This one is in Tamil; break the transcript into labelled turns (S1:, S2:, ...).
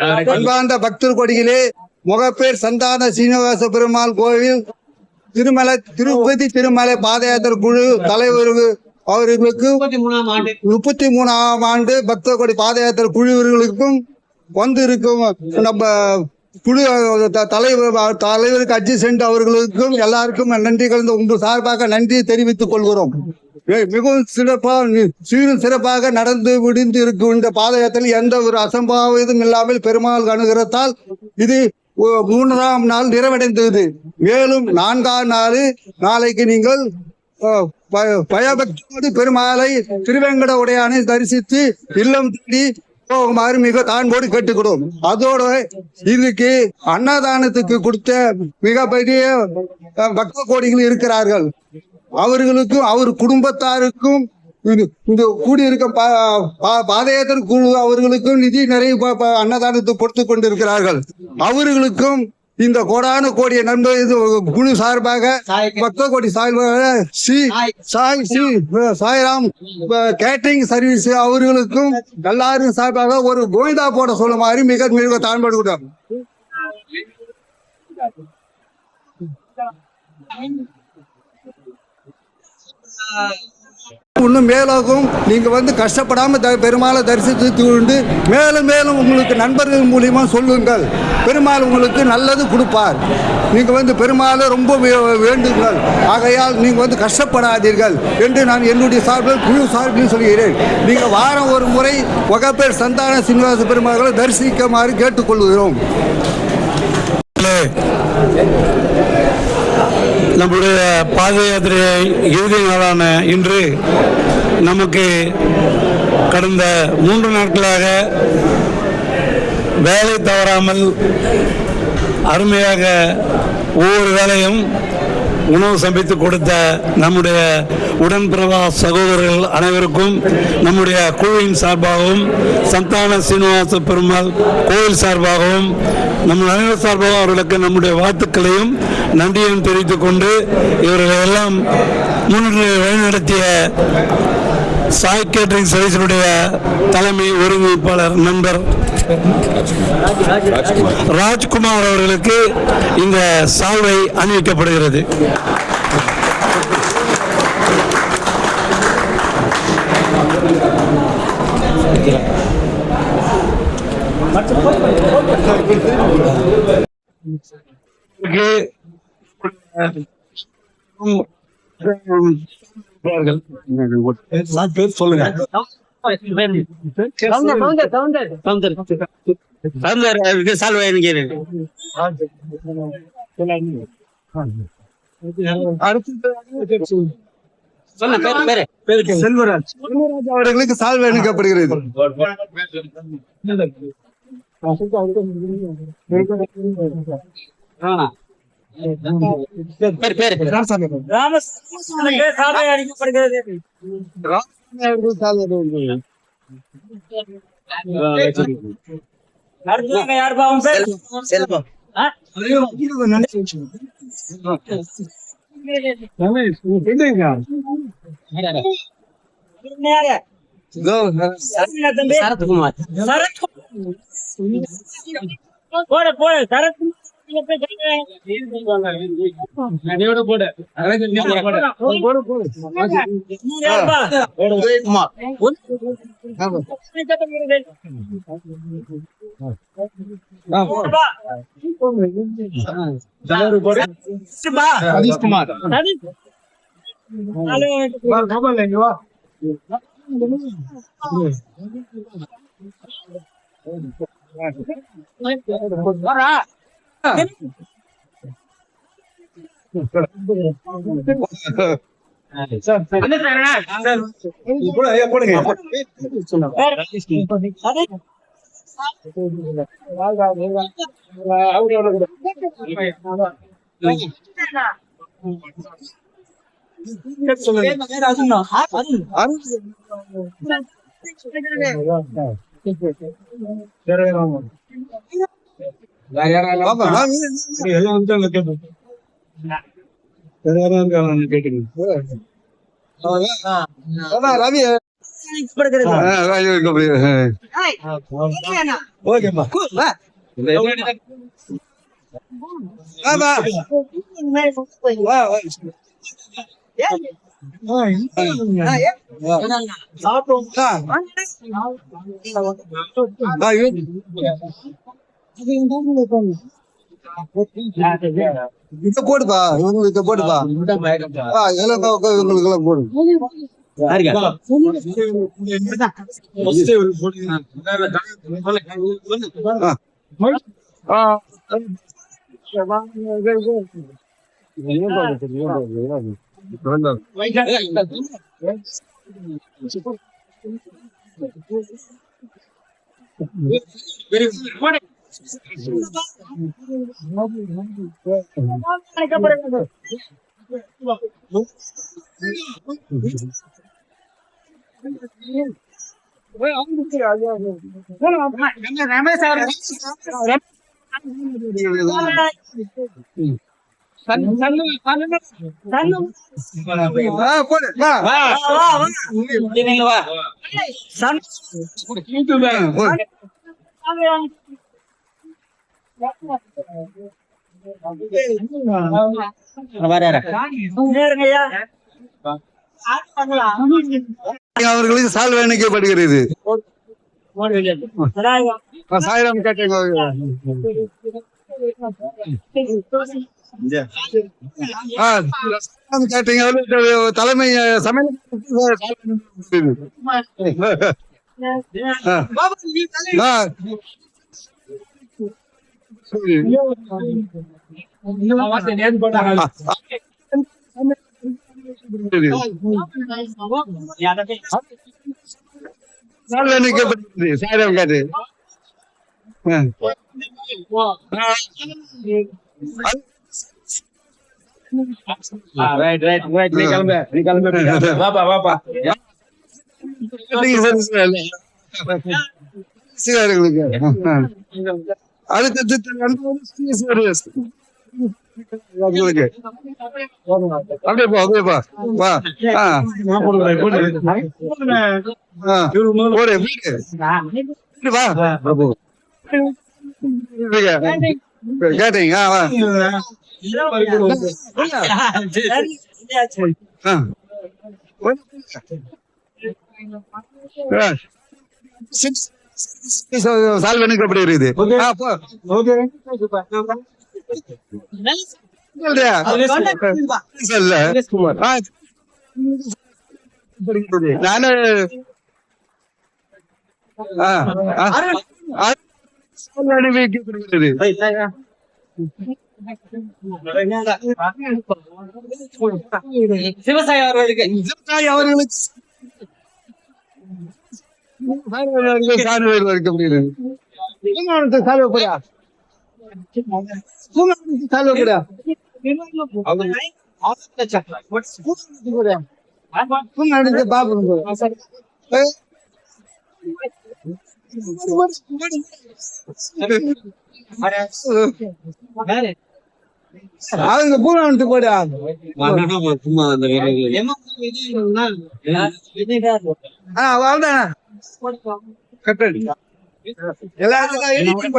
S1: அன்பார்ந்த பக்தர் கொடிகளே, முகப்பேர் சந்தான சீனிவாச பெருமாள் கோவில் திருப்பதி திருமலை பாத யாத்திரை குழு தலைவர் அவர்களுக்கு 33ஆம் ஆண்டு பக்தர் கொடி பாத யாத்திரை குழுவினர்களுக்கும் வந்திருக்கும் நம்ம குழு தலைவருக்கு அட்ஜஸ்டன்ட் அவர்களுக்கும் எல்லாருக்கும் நன்றி கலந்து உங்கள் சார்பாக நன்றி தெரிவித்துக் கொள்கிறோம். மிகவும் சிறப்பாக நடந்து முடிந்து இருக்கும் இந்த பாத யாத்திரையில் எந்த ஒரு அசம்பாவிதம் இல்லாமல் பெருமாள் அனுகிரகத்தால் இது 3ஆம் நாள் நிறைவடைந்தது. மேலும் 4ஆம் நாள் நாளைக்கு நீங்கள் பயபக்தியோடு பெருமாளை திருவேங்கட உடையானை தரிசித்து இல்லம் தேடி போகுமாறு மிக தான்போடு கேட்டுக்கிறோம். அதோட இதுக்கு அன்னதானத்துக்கு கொடுத்த மிகப்பெரிய பக்த கோடிகள் இருக்கிறார்கள். அவர்களுக்கும் அவர் குடும்பத்தாருக்கும் இந்த கூடியிருக்கும் பாத யாத்திரை குழு அவர்களுக்கும் நிதி நிறைய அன்னதானத்தை கொடுத்து கொண்டிருக்கிறார்கள். அவர்களுக்கும் இந்த கோடான கோடிய நண்பர் குழு சார்பாக பக்த கோடி சார்பாக சாய்ராம் கேட்டரிங் சர்வீஸ் அவர்களுக்கும் எல்லாரும் சார்பாக ஒரு கோவிந்தா போட சொல்லுமாறு மிக மிக தாழ்படுகிறோம். இன்னும் மேலாகவும் நீங்க கஷ்டப்படாம பெருமாளை தரிசித்து கொண்டு மேலும் மேலும் உங்களுக்கு நண்பர்கள் மூலியமா சொல்லுங்கள். பெருமாள் உங்களுக்கு நல்லது கொடுப்பார். நீங்க பெருமாளை ரொம்ப வேண்டுங்கள். ஆகையால் நீங்க கஷ்டப்படாதீர்கள் என்று நான் என்னுடைய சார்பில் குழு சார்பில் சொல்கிறேன். நீங்க வாரம் ஒரு முறை முகப்பேர் சந்தான சீனிவாச பெருமாளை தரிசிக்குமாறு கேட்டுக்கொள்கிறோம்.
S2: நம்முடைய பாத யாத்திரை இறுதி நாளான இன்று நமக்கு கடந்த 3 நாட்களாக வேலை தவறாமல் அருமையாக ஒவ்வொரு வேலையும் உணவு சமைத்து கொடுத்த நம்முடைய உடன்பிறவா சகோதரர்கள் அனைவருக்கும் நம்முடைய குழுவின் சார்பாகவும் சந்தான சீனிவாச பெருமாள் கோவில் சார்பாகவும் நம்ம அனைவர் சார்பாகவும் அவர்களுக்கு நம்முடைய வாழ்த்துக்களையும் நன்றியையும் தெரிவித்துக் கொண்டு இவர்களை எல்லாம் முன்னிலை வழிநடத்திய சாய் கேட்டரிங் சர்வீஸினுடைய தலைமை ஒருங்கிணைப்பாளர் நண்பர் ராஜ்குமார் அவர்களுக்கு இந்த சால்வை அணிவிக்கப்படுகிறது. சொல்லுங்க.
S1: செல்வராஜ் அவர்களுக்கு சால்வை அளிக்கப்படுகிறது. ரவி
S2: ஓகேம்மா.
S1: ஆமா. இத போடுப்பா, இத போடுப்பா. உங்களுக்கு எல்லாம் போடு. அவர்களுக்கு சால்வை அணிவிக்கப்படுகிறது. சாயிரம் கேட்டீங்க. கேட்டீங்க தலைமை சமையல் சாயிரம் கேட்டு அடுத்து அப்படியே போ, அப்படியே போ. வா. போடு, வீடு வா. கேட்டீங்க வா. சால்வை அப்படி இருக்குது. நானு அணிவிக்கப்படுகிறது.
S3: சிவசாயி அவர்களுக்கு
S1: அவங்க பூனாட்டு போடா எல்லாத்துக்கும்